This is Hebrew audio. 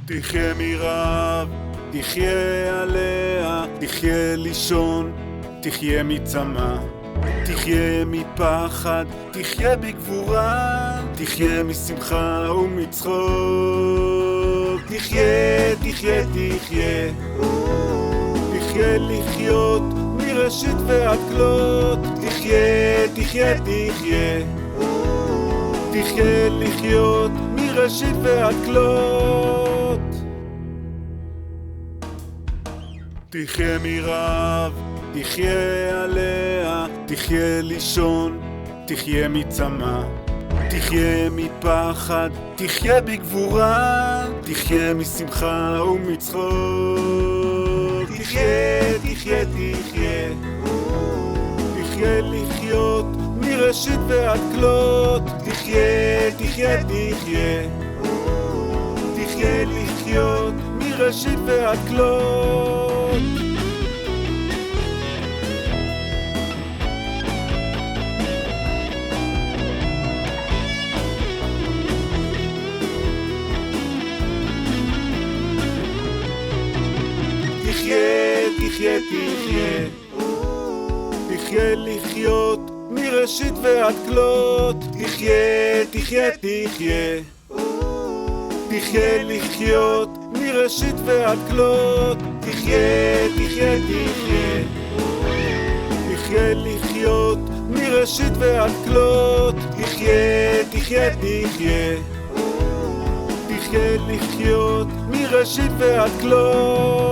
תחיה מרעב, תחיה עליה, תחיה לישון, תחיה מצמא, תחיה מפחד, תחיה בגבורה, תחיה משמחה ומצחוק. תחיה, תחיה, תחיה, תחיה לחיות מראשית ועד כלות. תחיה, תחיה, תחיה, תחיה לחיות מראשית ועד כלות. תחיה מרעב, תחיה עליה, תחיה לישון, תחיה מצמא, תחיה מפחד, תחיה בגבורה, תחיה משמחה ומצחוק. תחיה, תחיה, תחיה, תחיה לחיות מראשית ועד כלות. תחיה, תחיה, תחיה, תחיה לחיות מראשית ועד כלות. תחיה, תחיה, תחיה, תחיה לחיות מראשית ועד כלות. תחיה, תחיה, תחיה, תחיה לחיות מראשית ועד כלות. תחיה, תחיה, תחיה, תחיה לחיות מראשית ועד כלות. תחיה, תחיה, תחיה, תחיה לחיות מראשית ועד כלות.